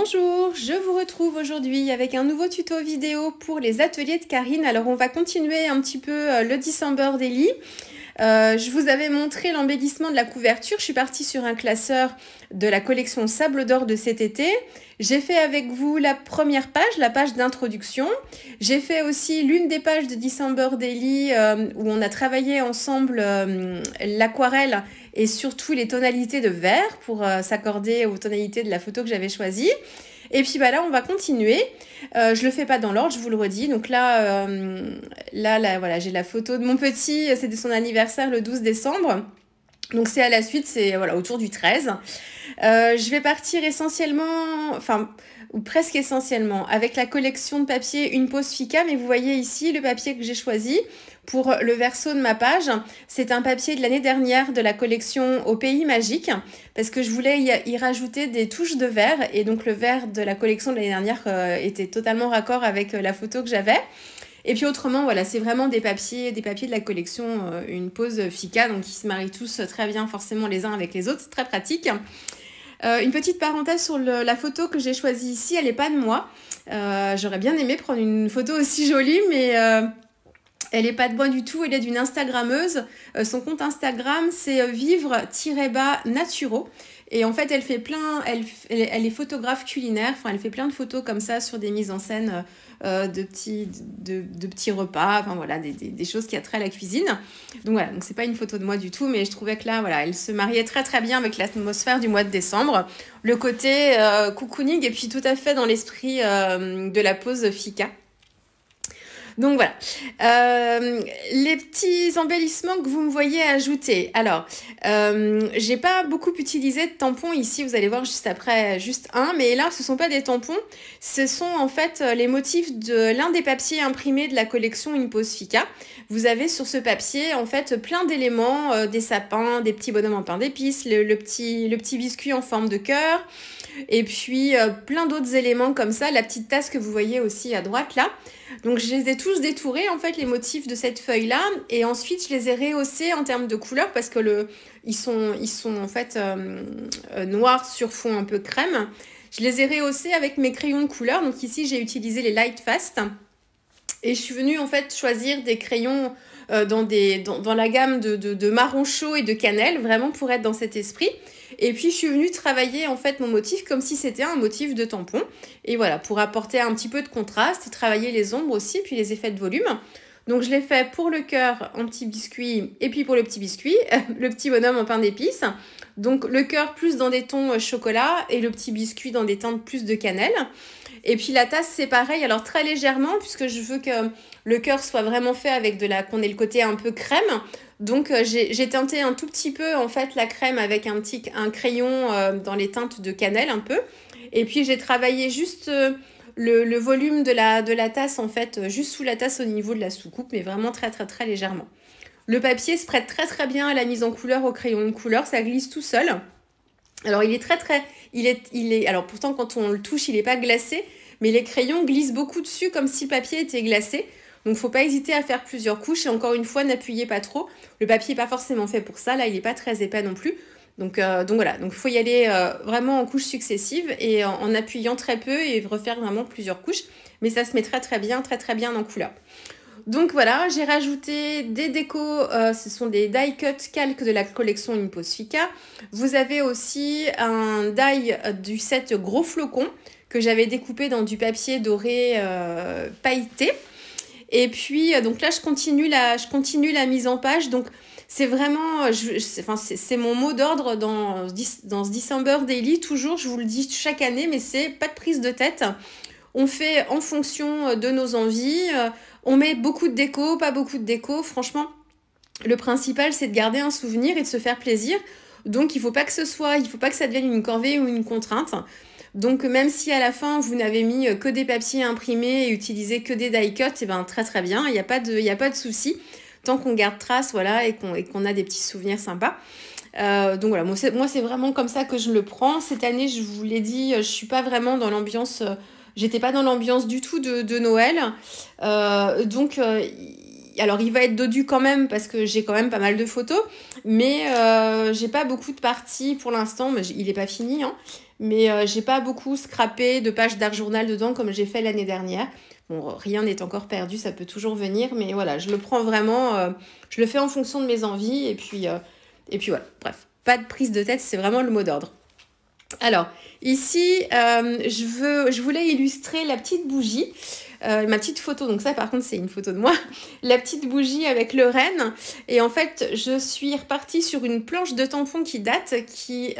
Bonjour, je vous retrouve aujourd'hui avec un nouveau tuto vidéo pour les ateliers de Karine. Alors on va continuer un petit peu le December Daily. Je vous avais montré l'embellissement de la couverture. Je suis partie sur un classeur de la collection Sable d'Or de cet été. J'ai fait avec vous la première page, la page d'introduction. J'ai fait aussi l'une des pages de December Daily où on a travaillé ensemble l'aquarelle et surtout les tonalités de vert pour s'accorder aux tonalités de la photo que j'avais choisie. Et puis bah là, on va continuer. Je le fais pas dans l'ordre, je vous le redis. Donc là, voilà, j'ai la photo de mon petit. C'était son anniversaire le 12 décembre. Donc c'est à la suite, c'est voilà, autour du 13. Je vais partir essentiellement, enfin, ou presque essentiellement, avec la collection de papier Une Pause Fika. Mais vous voyez ici le papier que j'ai choisi pour le verso de ma page. C'est un papier de l'année dernière de la collection Au Pays Magique, parce que je voulais y rajouter des touches de vert. Et donc le vert de la collection de l'année dernière était totalement raccord avec la photo que j'avais. Et puis autrement, voilà, c'est vraiment des papiers de la collection Une Pause Fika, donc ils se marient tous très bien forcément les uns avec les autres, c'est très pratique. Une petite parenthèse sur la photo que j'ai choisie ici, elle n'est pas de moi. J'aurais bien aimé prendre une photo aussi jolie, mais elle n'est pas de moi du tout, elle est d'une Instagrammeuse. Son compte Instagram, c'est vivre-naturo. Et en fait, elle fait elle est photographe culinaire. Enfin, elle fait plein de photos comme ça sur des mises en scène de petits repas. Enfin voilà, des choses qui attraient la cuisine. Donc voilà, donc c'est pas une photo de moi du tout, mais je trouvais que là, voilà, elle se mariait très très bien avec l'atmosphère du mois de décembre. Le côté cocooning et puis tout à fait dans l'esprit de la pause Fika. Donc voilà, les petits embellissements que vous me voyez ajouter. Alors, j'ai pas beaucoup utilisé de tampons ici, vous allez voir juste après, juste un. Mais là, ce sont pas des tampons, ce sont en fait les motifs de l'un des papiers imprimés de la collection Une Pause Fika. Vous avez sur ce papier en fait plein d'éléments, des sapins, des petits bonhommes en pain d'épices, le petit biscuit en forme de cœur. Et puis plein d'autres éléments comme ça, la petite tasse que vous voyez aussi à droite là. Donc je les ai tous détourés en fait les motifs de cette feuille là et ensuite je les ai rehaussés en termes de couleur parce que ils sont en fait noirs sur fond un peu crème. Je les ai rehaussés avec mes crayons de couleur. Donc ici j'ai utilisé les Light Fast et je suis venue en fait choisir des crayons dans la gamme de marron chaud et de cannelle, vraiment pour être dans cet esprit. Et puis je suis venue travailler en fait mon motif comme si c'était un motif de tampon. Et voilà, pour apporter un petit peu de contraste et travailler les ombres aussi, puis les effets de volume. Donc je l'ai fait pour le cœur en petit biscuit et puis pour le petit biscuit, le petit bonhomme en pain d'épices. Donc le cœur plus dans des tons chocolat et le petit biscuit dans des teintes plus de cannelle. Et puis la tasse c'est pareil, alors très légèrement puisque je veux que le cœur soit vraiment fait avec qu'on ait le côté un peu crème. Donc j'ai teinté un tout petit peu en fait la crème avec un crayon dans les teintes de cannelle un peu. Et puis j'ai travaillé juste le volume de la tasse en fait, juste sous la tasse au niveau de la soucoupe, mais vraiment très très très légèrement. Le papier se prête très très bien à la mise en couleur au crayon de couleur, ça glisse tout seul. Alors il est très très, alors pourtant quand on le touche il n'est pas glacé, mais les crayons glissent beaucoup dessus comme si le papier était glacé. Donc faut pas hésiter à faire plusieurs couches et encore une fois n'appuyez pas trop. Le papier n'est pas forcément fait pour ça, là il n'est pas très épais non plus. Donc voilà, donc il faut y aller vraiment en couches successives et en appuyant très peu et refaire vraiment plusieurs couches. Mais ça se met très très bien en couleur. Donc voilà, j'ai rajouté des décos, ce sont des die cut calques de la collection Une Pause Fika. Vous avez aussi un die du set Gros Flocon que j'avais découpé dans du papier doré pailleté. Et puis donc là je continue la mise en page. Donc c'est vraiment, c'est mon mot d'ordre dans ce December Daily. Toujours, je vous le dis chaque année, mais c'est pas de prise de tête. On fait en fonction de nos envies. On met beaucoup de déco, pas beaucoup de déco. Franchement, le principal, c'est de garder un souvenir et de se faire plaisir. Donc, il faut pas que ça devienne une corvée ou une contrainte. Donc, même si à la fin, vous n'avez mis que des papiers imprimés et utilisé que des die cut, et ben, très très bien. Il n'y a pas de souci. Tant qu'on garde trace, voilà, et qu'on a des petits souvenirs sympas. Donc voilà, moi c'est vraiment comme ça que je le prends. Cette année, je vous l'ai dit, je suis pas vraiment dans l'ambiance... J'étais pas dans l'ambiance du tout de Noël. Alors il va être dodu quand même parce que j'ai quand même pas mal de photos. Mais j'ai pas beaucoup de parties pour l'instant. Mais il est pas fini. Hein. mais j'ai pas beaucoup scrappé de pages d'art journal dedans comme j'ai fait l'année dernière. Bon, rien n'est encore perdu, ça peut toujours venir, mais voilà, je le prends vraiment, je le fais en fonction de mes envies, et puis voilà, bref, pas de prise de tête, c'est vraiment le mot d'ordre. Alors, ici, je voulais illustrer la petite bougie, ma petite photo, donc ça par contre c'est une photo de moi, la petite bougie avec le renne, et en fait je suis repartie sur une planche de tampons qui date, qui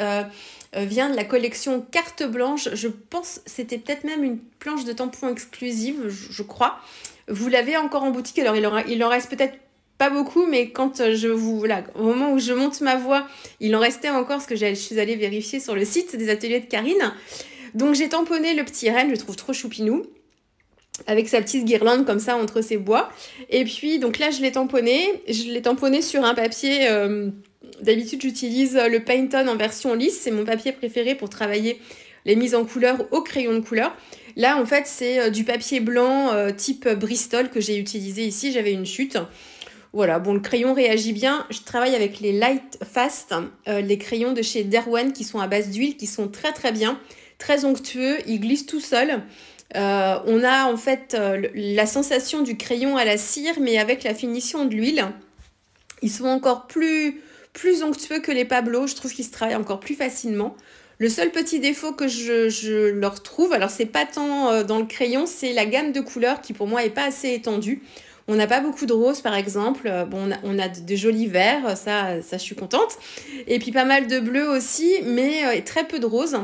vient de la collection Carte Blanche, je pense c'était peut-être même une planche de tampons exclusive, je crois. Vous l'avez encore en boutique, alors il en reste peut-être pas beaucoup, mais quand voilà, au moment où je monte ma voix, il en restait encore, parce que je suis allée vérifier sur le site des ateliers de Karine. Donc j'ai tamponné le petit renne, je le trouve trop choupinou, avec sa petite guirlande comme ça entre ses bois. Et puis donc là je l'ai tamponné sur un papier, d'habitude j'utilise le Painton en version lisse, c'est mon papier préféré pour travailler les mises en couleur au crayon de couleur. Là en fait c'est du papier blanc type Bristol que j'ai utilisé ici, j'avais une chute. Voilà, bon, le crayon réagit bien. Je travaille avec les Light Fast, les crayons de chez Derwent qui sont à base d'huile, qui sont très très bien, très onctueux, ils glissent tout seuls. On a en fait la sensation du crayon à la cire, mais avec la finition de l'huile. Ils sont encore plus onctueux que les Pablo, je trouve qu'ils se travaillent encore plus facilement. Le seul petit défaut que je leur trouve, alors c'est pas tant dans le crayon, c'est la gamme de couleurs qui pour moi est pas assez étendue. On n'a pas beaucoup de roses par exemple, bon, on a de jolis verts, ça je suis contente. Et puis pas mal de bleus aussi, mais très peu de roses.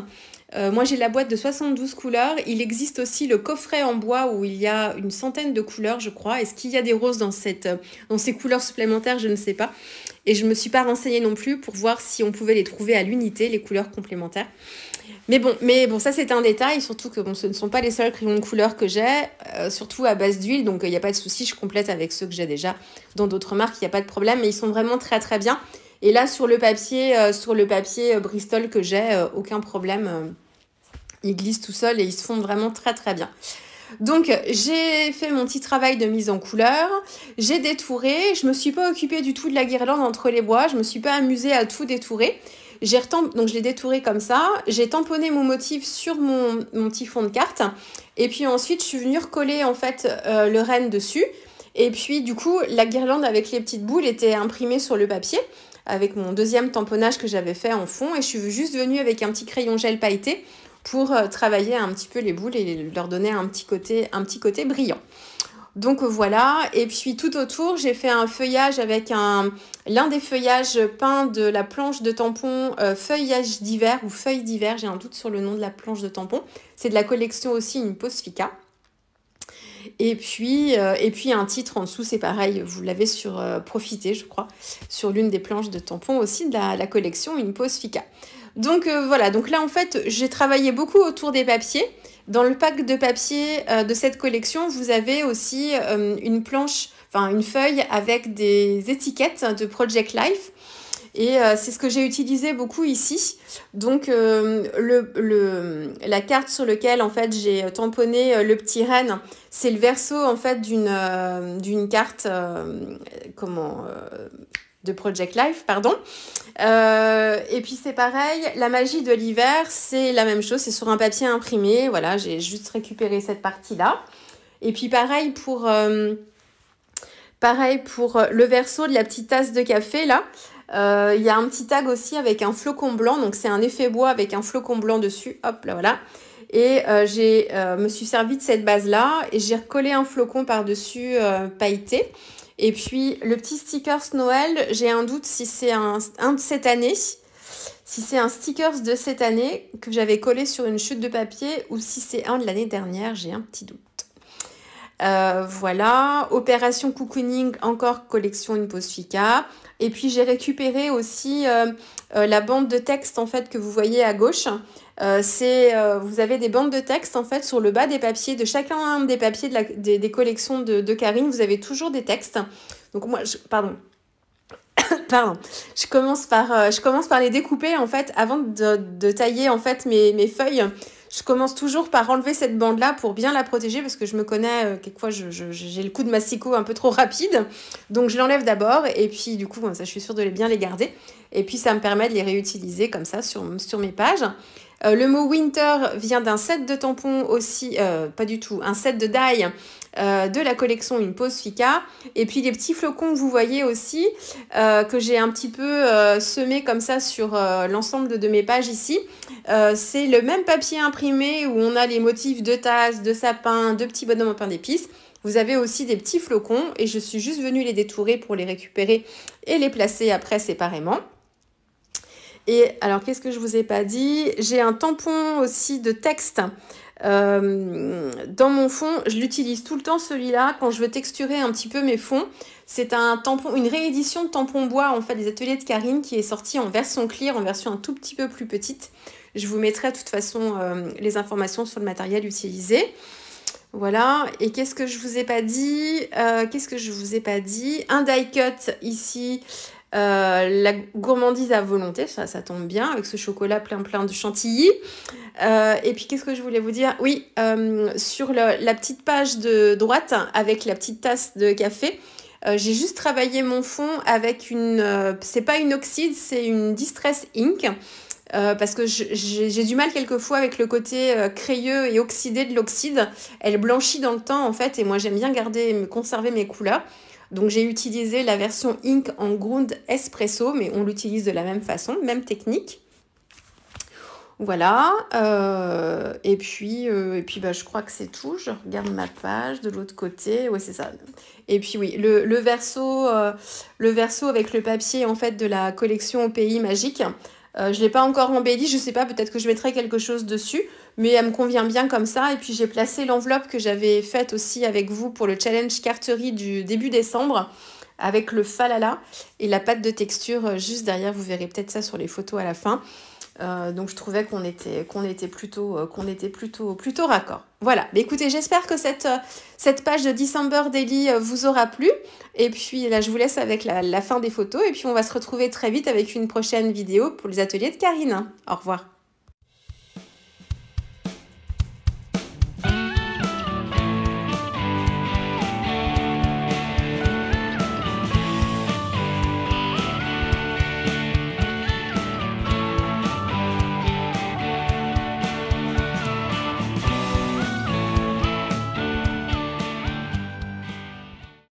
Moi j'ai la boîte de 72 couleurs, il existe aussi le coffret en bois où il y a une centaine de couleurs je crois. Est-ce qu'il y a des roses dans ces couleurs supplémentaires? Je ne sais pas. Et je ne me suis pas renseignée non plus pour voir si on pouvait les trouver à l'unité, les couleurs complémentaires. Mais bon, ça c'est un détail, surtout que bon, ce ne sont pas les seuls crayons de couleur que j'ai, surtout à base d'huile, donc il n'y a pas de souci, je complète avec ceux que j'ai déjà dans d'autres marques, il n'y a pas de problème, mais ils sont vraiment très très bien. Et là sur le papier Bristol que j'ai, aucun problème, ils glissent tout seuls et ils se font vraiment très très bien. Donc j'ai fait mon petit travail de mise en couleur, j'ai détouré, je me suis pas occupée du tout de la guirlande entre les bois, je me suis pas amusée à tout détourer. Donc je l'ai détouré comme ça, j'ai tamponné mon motif sur mon petit fond de carte, et puis ensuite je suis venue recoller en fait le renne dessus, et puis du coup la guirlande avec les petites boules était imprimée sur le papier, avec mon deuxième tamponnage que j'avais fait en fond, et je suis juste venue avec un petit crayon gel pailleté pour travailler un petit peu les boules et leur donner un petit côté brillant. Donc voilà, et puis tout autour, j'ai fait un feuillage avec l'un des feuillages peints de la planche de tampon feuillage d'hiver ou feuille d'hiver, j'ai un doute sur le nom de la planche de tampon. C'est de la collection aussi une Posfica. Et puis un titre en dessous, c'est pareil, vous l'avez sur Profiter, je crois, sur l'une des planches de tampon aussi de la collection une Posfica. Donc voilà, donc là en fait, j'ai travaillé beaucoup autour des papiers. Dans le pack de papier de cette collection, vous avez aussi une feuille avec des étiquettes de Project Life. Et c'est ce que j'ai utilisé beaucoup ici. Donc la carte sur laquelle en fait j'ai tamponné le petit renne, c'est le verso en fait d'une carte de Project Life, pardon. Et puis c'est pareil, la magie de l'hiver, c'est la même chose, c'est sur un papier imprimé. Voilà, j'ai juste récupéré cette partie-là. Et puis pareil pour le verso de la petite tasse de café là. Il y a un petit tag aussi avec un flocon blanc, donc c'est un effet bois avec un flocon blanc dessus. Hop là, voilà. Et me suis servi de cette base là et j'ai recollé un flocon par-dessus pailleté. Et puis, le petit stickers Noël, j'ai un doute si c'est un de cette année, si c'est un stickers de cette année que j'avais collé sur une chute de papier ou si c'est un de l'année dernière, j'ai un petit doute. Voilà, Opération Cocooning, encore collection une Posfica. Et puis, j'ai récupéré aussi la bande de texte en fait que vous voyez à gauche. Vous avez des bandes de texte en fait sur le bas des papiers, de chacun des papiers des collections de Karine, vous avez toujours des textes. Donc moi, pardon, je commence par les découper en fait avant de tailler en fait mes feuilles. Je commence toujours par enlever cette bande-là pour bien la protéger parce que je me connais, quelquefois j'ai le coup de massicot un peu trop rapide. Donc je l'enlève d'abord et puis du coup, comme ça je suis sûre de bien les garder. Et puis ça me permet de les réutiliser comme ça sur mes pages. Le mot winter vient d'un set de tampons aussi, pas du tout, un set de die de la collection Une Pause Fika. Et puis les petits flocons que vous voyez aussi, que j'ai un petit peu semé comme ça sur l'ensemble de mes pages ici. C'est le même papier imprimé où on a les motifs de tasses, de sapins, de petits bonhommes en pain d'épices. Vous avez aussi des petits flocons et je suis juste venue les détourer pour les récupérer et les placer après séparément. Et alors, qu'est-ce que je vous ai pas dit? J'ai un tampon aussi de texte dans mon fond. Je l'utilise tout le temps celui-là quand je veux texturer un petit peu mes fonds. C'est un tampon, une réédition de tampon bois en fait des ateliers de Karine qui est sortie en version clear, en version un tout petit peu plus petite. Je vous mettrai de toute façon les informations sur le matériel utilisé. Voilà, et qu'est-ce que je vous ai pas dit? Un die cut ici, la gourmandise à volonté, ça tombe bien avec ce chocolat plein de chantilly. Et puis qu'est-ce que je voulais vous dire? Oui, sur la petite page de droite avec la petite tasse de café, j'ai juste travaillé mon fond avec c'est pas une oxyde, c'est une Distress Ink. Parce que j'ai du mal quelquefois avec le côté crayeux et oxydé de l'oxyde. Elle blanchit dans le temps en fait et moi j'aime bien conserver mes couleurs. Donc j'ai utilisé la version Ink en Ground Espresso, mais on l'utilise de la même façon, même technique. Voilà, et puis bah, je crois que c'est tout. Je regarde ma page de l'autre côté, ouais c'est ça. Et puis oui, le verso avec le papier en fait de la collection Au Pays Magique. Je ne l'ai pas encore embellie, je ne sais pas, peut-être que je mettrai quelque chose dessus, mais elle me convient bien comme ça. Et puis j'ai placé l'enveloppe que j'avais faite aussi avec vous pour le challenge carterie du début décembre, avec le falala et la pâte de texture juste derrière. Vous verrez peut-être ça sur les photos à la fin. Donc je trouvais qu'on était plutôt raccord. Voilà, mais écoutez, j'espère que cette page de December Daily vous aura plu. Et puis là, je vous laisse avec la fin des photos. Et puis on va se retrouver très vite avec une prochaine vidéo pour les ateliers de Karine. Au revoir.